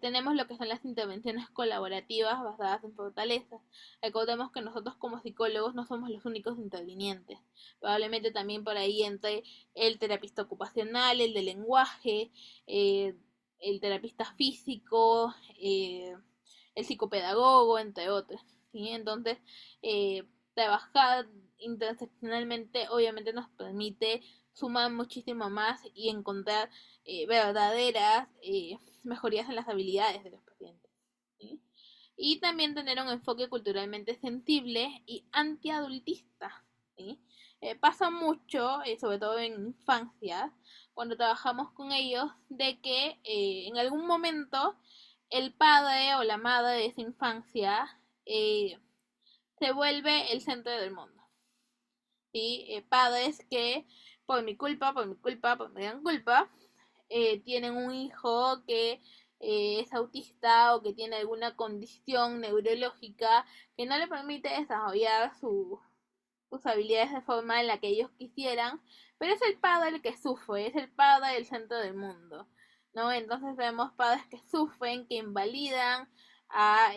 Tenemos lo que son las intervenciones colaborativas basadas en fortalezas. Recordemos que nosotros como psicólogos no somos los únicos intervinientes. Probablemente también por ahí entre el terapista ocupacional, el de lenguaje, eh, el terapista físico, el psicopedagogo, entre otros. ¿Sí? Entonces, trabajar interseccionalmente obviamente nos permite sumar muchísimo más y encontrar verdaderas mejorías en las habilidades de los pacientes. ¿Sí? Y también tener un enfoque culturalmente sensible y antiadultista. ¿Sí? Pasa mucho, sobre todo en infancia, cuando trabajamos con ellos, de que en algún momento el padre o la madre de esa infancia se vuelve el centro del mundo. ¿Sí? Padres que por mi gran culpa, tienen un hijo que es autista o que tiene alguna condición neurológica que no le permite desarrollar sus habilidades de forma en la que ellos quisieran, pero es el padre el que sufre, es el padre el centro del mundo, ¿no? Entonces vemos padres que sufren, que invalidan a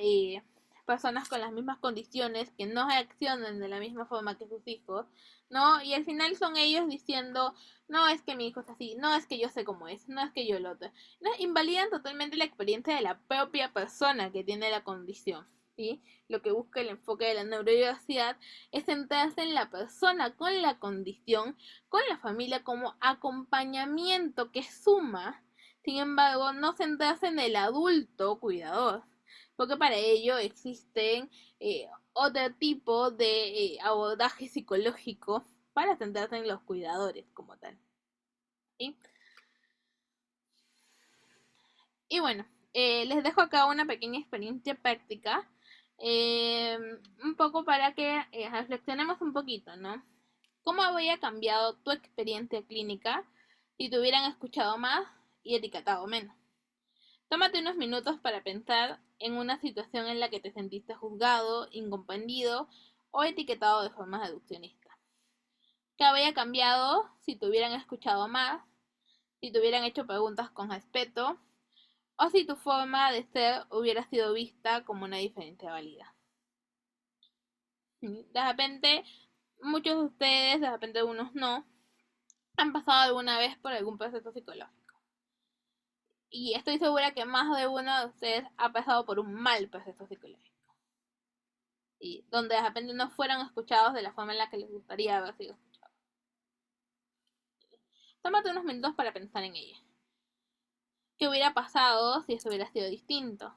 personas con las mismas condiciones, que no reaccionan de la misma forma que sus hijos, ¿no? Y al final son ellos diciendo, no es que mi hijo es así, no es que yo sé cómo es, no es que yo lo otro. ¿No? Invalidan totalmente la experiencia de la propia persona que tiene la condición, ¿sí? Lo que busca el enfoque de la neurodiversidad es centrarse en la persona con la condición, con la familia como acompañamiento que suma, sin embargo, no centrarse en el adulto cuidador, porque para ello existen otro tipo de abordaje psicológico para centrarse en los cuidadores como tal. ¿Sí? Y bueno, les dejo acá una pequeña experiencia práctica, eh, un poco para que reflexionemos un poquito, ¿no? ¿Cómo habría cambiado tu experiencia clínica si te hubieran escuchado más y etiquetado menos? Tómate unos minutos para pensar en una situación en la que te sentiste juzgado, incomprendido o etiquetado de forma reduccionista. ¿Qué habría cambiado si te hubieran escuchado más, si te hubieran hecho preguntas con respeto o si tu forma de ser hubiera sido vista como una diferencia válida? De repente, muchos de ustedes, de repente algunos no, han pasado alguna vez por algún proceso psicológico. Y estoy segura que más de uno de ustedes ha pasado por un mal proceso psicológico. Y donde de repente no fueron escuchados de la forma en la que les gustaría haber sido escuchados. Tómate unos minutos para pensar en ella. ¿Qué hubiera pasado si eso hubiera sido distinto?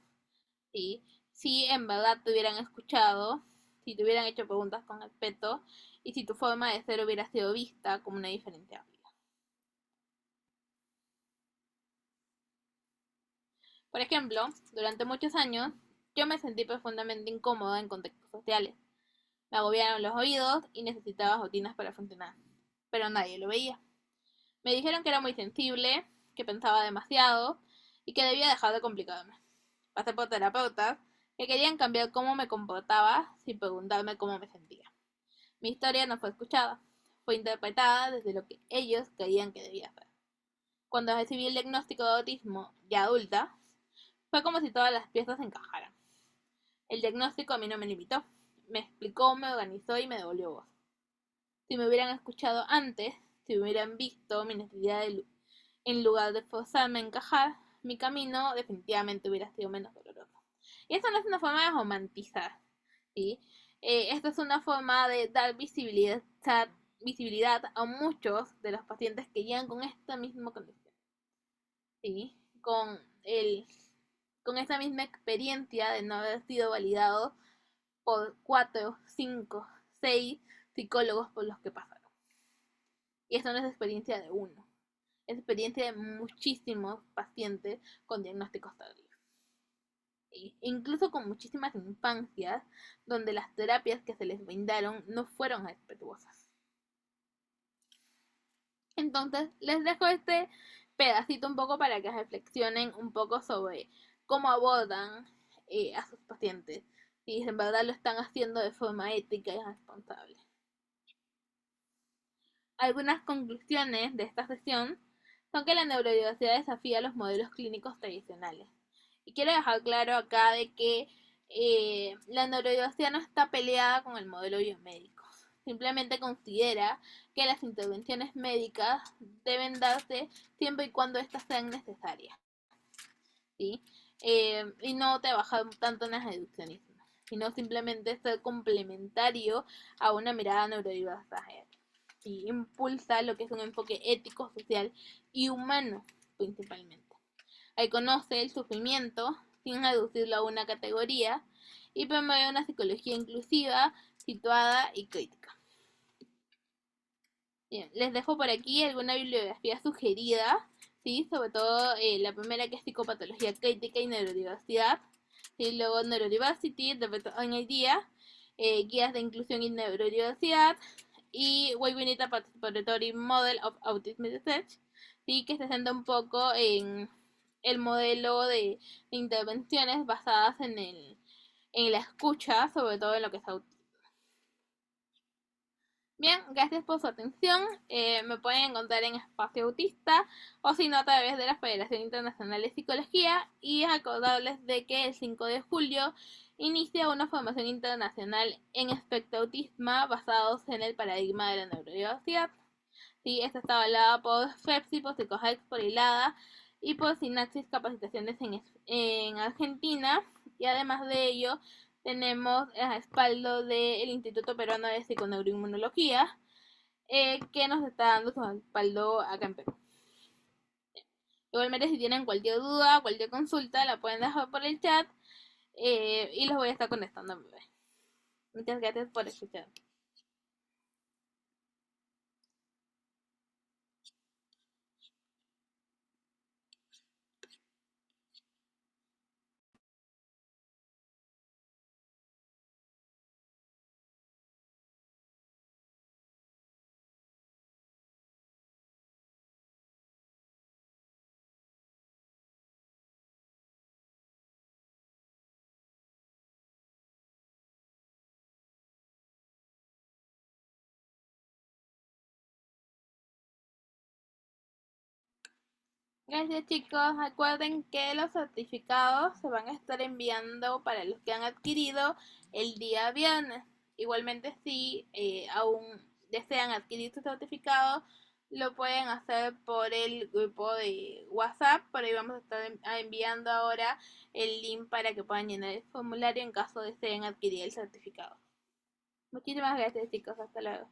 ¿Sí? Si en verdad te hubieran escuchado, si te hubieran hecho preguntas con respeto y si tu forma de ser hubiera sido vista como una diferencia válida. Por ejemplo, durante muchos años yo me sentí profundamente incómoda en contextos sociales. Me agobiaron los oídos y necesitaba rutinas para funcionar, pero nadie lo veía. Me dijeron que era muy sensible, que pensaba demasiado y que debía dejar de complicarme. Pasé por terapeutas que querían cambiar cómo me comportaba sin preguntarme cómo me sentía. Mi historia no fue escuchada, fue interpretada desde lo que ellos creían que debía hacer. Cuando recibí el diagnóstico de autismo ya adulta, fue como si todas las piezas encajaran. El diagnóstico a mí no me limitó, me explicó, me organizó y me devolvió voz. Si me hubieran escuchado antes, si hubieran visto mi necesidad en lugar de forzarme a encajar, mi camino definitivamente hubiera sido menos doloroso. Y esto no es una forma de romantizar, ¿sí? Esto es una forma de dar visibilidad a muchos de los pacientes que llegan con esta misma condición, ¿sí? Con esta misma experiencia de no haber sido validado por 4, 5, 6 psicólogos por los que pasaron. Y esto no es experiencia de uno, es experiencia de muchísimos pacientes con diagnósticos tardíos. Incluso con muchísimas infancias donde las terapias que se les brindaron no fueron respetuosas. Entonces, les dejo este pedacito un poco para que reflexionen un poco sobre cómo abordan a sus pacientes, si en verdad lo están haciendo de forma ética y responsable. Algunas conclusiones de esta sesión son que la neurodiversidad desafía los modelos clínicos tradicionales. Y quiero dejar claro acá de que la neurodiversidad no está peleada con el modelo biomédico. Simplemente considera que las intervenciones médicas deben darse siempre y cuando éstas sean necesarias. ¿Sí? Y no trabajar tanto en el reduccionismo, sino simplemente ser complementario a una mirada neurodiversa real. ¿sí? Impulsa lo que es un enfoque ético, social y humano principalmente. Ahí conoce el sufrimiento sin reducirlo a una categoría y promueve una psicología inclusiva, situada y crítica. Bien, les dejo por aquí alguna bibliografía sugerida, ¿sí? Sobre todo la primera, que es Psicopatología Crítica y Neurodiversidad, ¿sí? Luego Neurodiversity, The Better Idea, Guías de Inclusión y Neurodiversidad, y Why We Need a Participatory Model of Autism Research, ¿sí? Que se centra un poco en el modelo de intervenciones basadas en la escucha, sobre todo en lo que es autismo. Bien, gracias por su atención. Me pueden encontrar en Espacio Autista o si no a través de la Federación Internacional de Psicología, y recordarles de que el 5 de julio inicia una formación internacional en espectro autismo basados en el paradigma de la neurodiversidad. ¿Sí? Esta está avalada por FEPSI, por Psicohex, por ILADA y por Sinaxis Capacitaciones en Argentina, y además de ello tenemos el respaldo del Instituto Peruano de Psiconeuroinmunología, que nos está dando su respaldo acá en Perú. Igualmente, si tienen cualquier duda, cualquier consulta, la pueden dejar por el chat, y los voy a estar contestando en breve. Muchas gracias por escuchar. Gracias, chicos. Recuerden que los certificados se van a estar enviando para los que han adquirido el día viernes. Igualmente, si aún desean adquirir su certificado, lo pueden hacer por el grupo de WhatsApp. Por ahí vamos a estar enviando ahora el link para que puedan llenar el formulario en caso deseen adquirir el certificado. Muchísimas gracias, chicos. Hasta luego.